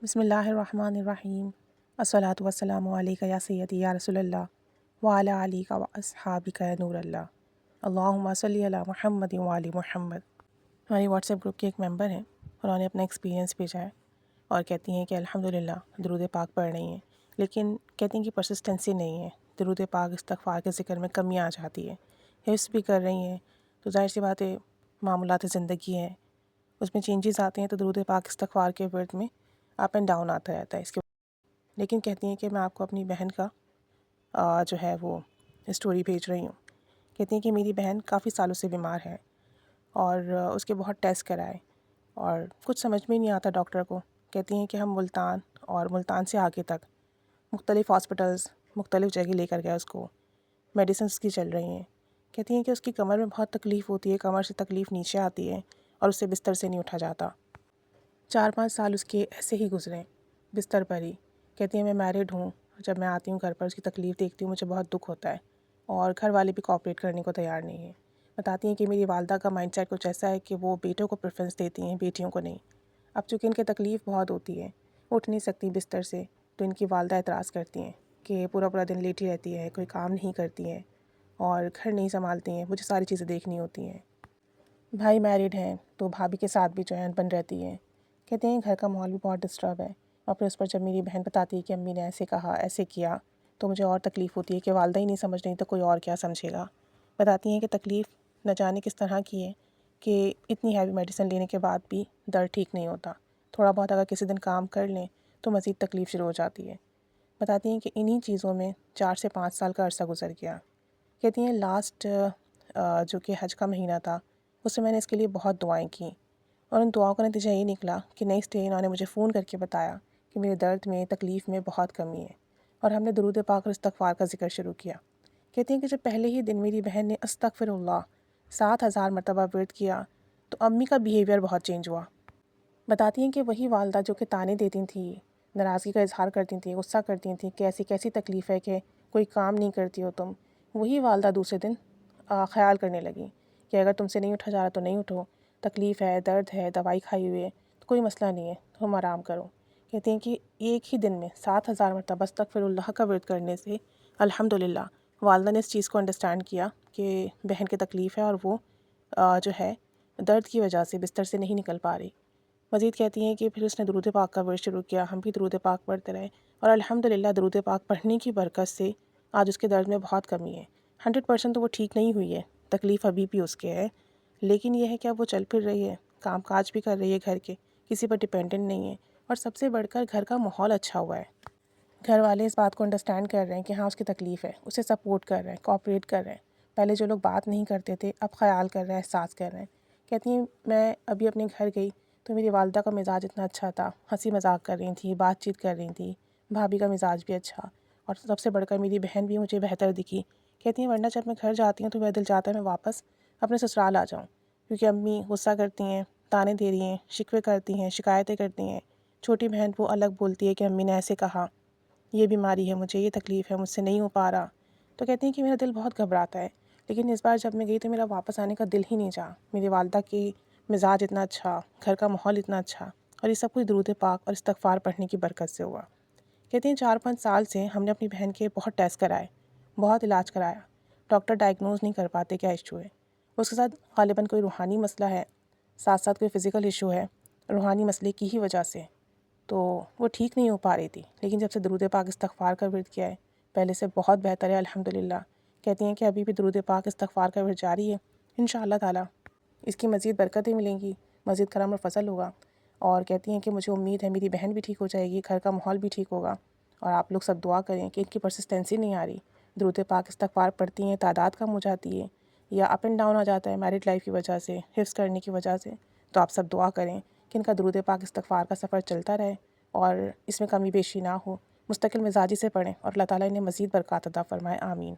بسم اللہ الرحمن الرحیم الصلاۃ والسلام علیک یا سیدی یا رسول اللہ وعلی علیک و اصحابک یا نور اللہ اللہم صلی علی محمد وعلی محمد۔ ہماری واٹس ایپ گروپ کے ایک ممبر ہیں، انہوں نے اپنا ایکسپیرینس بھیجا ہے اور کہتی ہیں کہ الحمدللہ درود پاک پڑھ رہی ہیں، لیکن کہتی ہیں کہ پرسسٹنسی نہیں ہے، درود پاک استغفار کے ذکر میں کمی آ جاتی ہے، حفظ بھی کر رہی ہیں تو ظاہر سی بات ہے معمولات زندگی ہے، اس میں چینجز آتے ہیں تو درود پاک استغفار کے ورد میں اپ اینڈ ڈاؤن آتا رہتا ہے اس کے، لیکن کہتی ہیں کہ میں آپ کو اپنی بہن کا جو ہے وہ اسٹوری بھیج رہی ہوں۔ کہتی ہیں کہ میری بہن کافی سالوں سے بیمار ہے اور اس کے بہت ٹیسٹ کرائے اور کچھ سمجھ میں نہیں آتا ڈاکٹر کو۔ کہتی ہیں کہ ہم ملتان اور ملتان سے آگے تک مختلف ہاسپٹلز مختلف جگہ لے کر گئے اس کو، میڈیسنس کی چل رہی ہیں۔ کہتی ہیں کہ اس کی کمر میں بہت تکلیف ہوتی ہے، کمر سے تکلیف نیچے آتی ہے اور اس سے بستر سے نہیں اٹھا جاتا۔ 4-5 سال اس کے ایسے ہی گزرے بستر پر ہی۔ کہتی ہیں میں میرڈ ہوں، جب میں آتی ہوں گھر پر اس کی تکلیف دیکھتی ہوں مجھے بہت دکھ ہوتا ہے اور گھر والے بھی کوآپریٹ کرنے کو تیار نہیں ہیں۔ بتاتی ہیں کہ میری والدہ کا مائنڈ سیٹ کچھ ایسا ہے کہ وہ بیٹوں کو پریفرنس دیتی ہیں، بیٹیوں کو نہیں۔ اب چونکہ ان کے تکلیف بہت ہوتی ہے، اٹھ نہیں سکتی بستر سے، تو ان کی والدہ اعتراض کرتی ہیں کہ پورا پورا دن لیٹی رہتی ہے، کوئی کام نہیں کرتی ہیں اور گھر نہیں سنبھالتی ہیں، مجھے ساری چیزیں دیکھنی ہوتی ہیں۔ بھائی میرڈ ہیں تو بھابھی کے ساتھ بھی جو ہے بن رہتی ہیں۔ کہتے ہیں گھر کا ماحول بھی بہت ڈسٹرب ہے اور پھر اس پر جب میری بہن بتاتی ہے کہ امی نے ایسے کہا ایسے کیا تو مجھے اور تکلیف ہوتی ہے کہ والدہ ہی نہیں سمجھ رہی تو کوئی اور کیا سمجھے گا۔ بتاتی ہیں کہ تکلیف نہ جانے کس طرح کی ہے کہ اتنی ہیوی میڈیسن لینے کے بعد بھی درد ٹھیک نہیں ہوتا، تھوڑا بہت اگر کسی دن کام کر لیں تو مزید تکلیف شروع ہو جاتی ہے۔ بتاتی ہیں کہ انہی چیزوں میں 4 سے 5 سال کا عرصہ گزر گیا۔ کہتی ہیں لاسٹ جو کہ حج کا مہینہ تھا اس میں میں نے اس کے لیے بہت دعائیں کیں اور ان دعاؤں کا نتیجہ یہ نکلا کہ نیکسٹ ڈے انہوں نے مجھے فون کر کے بتایا کہ میرے درد میں تکلیف میں بہت کمی ہے اور ہم نے درود پاک اور استغفار کا ذکر شروع کیا۔ کہتی ہیں کہ جب پہلے ہی دن میری بہن نے استغفر اللہ 7000 مرتبہ ورد کیا تو امی کا بیہیویئر بہت چینج ہوا۔ بتاتی ہیں کہ وہی والدہ جو کہ طعنے دیتی تھیں، ناراضگی کا اظہار کرتی تھیں، غصہ کرتی تھیں کہ ایسی کیسی تکلیف ہے کہ کوئی کام نہیں کرتی ہو تم، وہی والدہ دوسرے دن خیال کرنے لگی کہ اگر تم سے نہیں اٹھا جا رہا تو نہیں اٹھو، تکلیف ہے، درد ہے، دوائی کھائی ہوئی ہے تو کوئی مسئلہ نہیں ہے، تم آرام کرو۔ کہتے ہیں کہ ایک ہی دن میں 7000 مرتبہ استغفر اللہ کا ورد کرنے سے الحمدللہ والدہ نے اس چیز کو انڈرسٹینڈ کیا کہ بہن کی تکلیف ہے اور وہ جو ہے درد کی وجہ سے بستر سے نہیں نکل پا رہی۔ مزید کہتی ہیں کہ پھر اس نے درود پاک کا ورد شروع کیا، ہم بھی درود پاک پڑھتے رہے اور الحمدللہ درود پاک پڑھنے کی برکت سے آج اس کے درد میں بہت کمی ہے۔ 100% تو وہ ٹھیک نہیں ہوئی ہے، تکلیف ابھی بھی اس کے ہے، لیکن یہ ہے کہ اب وہ چل پھر رہی ہے، کام کاج بھی کر رہی ہے گھر کے، کسی پر ڈیپینڈنٹ نہیں ہے اور سب سے بڑھ کر گھر کا ماحول اچھا ہوا ہے۔ گھر والے اس بات کو انڈرسٹینڈ کر رہے ہیں کہ ہاں اس کی تکلیف ہے، اسے سپورٹ کر رہے ہیں، کوآپریٹ کر رہے ہیں۔ پہلے جو لوگ بات نہیں کرتے تھے اب خیال کر رہے ہیں، احساس کر رہے ہیں۔ کہتی ہیں میں ابھی اپنے گھر گئی تو میری والدہ کا مزاج اتنا اچھا تھا، ہنسی مذاق کر رہی تھیں، بات چیت کر رہی تھیں، بھابھی کا مزاج بھی اچھا اور سب سے بڑھ کر میری بہن بھی مجھے بہتر دکھی۔ کہتی ہیں ورنہ جب میں گھر جاتی ہوں تو میرا دل چاہتا ہے میں واپس اپنے سسرال آ جاؤں، کیونکہ امی غصہ کرتی ہیں، طعنے دے رہی ہیں، شکوے کرتی ہیں، شکایتیں کرتی ہیں، چھوٹی بہن وہ الگ بولتی ہے کہ امی نے ایسے کہا، یہ بیماری ہے مجھے، یہ تکلیف ہے، مجھ سے نہیں ہو پا رہا۔ تو کہتی ہیں کہ میرا دل بہت گھبراتا ہے، لیکن اس بار جب میں گئی تو میرا واپس آنے کا دل ہی نہیں چاہا۔ میری والدہ کی مزاج اتنا اچھا، گھر کا ماحول اتنا اچھا اور یہ سب کچھ درود پاک اور استغفار پڑھنے کی برکت سے ہوا۔ کہتی ہیں 4-5 سال سے ہم نے اپنی بہن کے بہت ٹیسٹ کرائے، بہت علاج کرایا، ڈاکٹر ڈائگنوز نہیں کر پاتے کیا ایشو ہے۔ اس کے ساتھ غالباً کوئی روحانی مسئلہ ہے، ساتھ ساتھ کوئی فزیکل ایشو ہے، روحانی مسئلے کی ہی وجہ سے تو وہ ٹھیک نہیں ہو پا رہی تھی، لیکن جب سے درود پاک استغفار کا ورد کیا ہے پہلے سے بہت بہتر ہے الحمدللہ۔ کہتی ہیں کہ ابھی بھی درود پاک استغفار کا ورد جاری ہے، انشاءاللہ تعالی اس کی مزید برکتیں ملیں گی، مزید کرم اور فضل ہوگا اور کہتی ہیں کہ مجھے امید ہے میری بہن بھی ٹھیک ہو جائے گی، گھر کا ماحول بھی ٹھیک ہوگا اور آپ لوگ سب دعا کریں کہ ان کی پرسسٹنسی نہیں آ رہی، درود پاک استغفار پڑھتی ہیں، تعداد کم ہو جاتی ہے یا اپ اینڈ ڈاؤن آ جاتا ہے میرڈ لائف کی وجہ سے، حفظ کرنے کی وجہ سے، تو آپ سب دعا کریں کہ ان کا درود پاک استغفار کا سفر چلتا رہے اور اس میں کمی بیشی نہ ہو، مستقل مزاجی سے پڑھیں اور اللہ تعالیٰ انہیں مزید برکات عطا فرمائے، آمین۔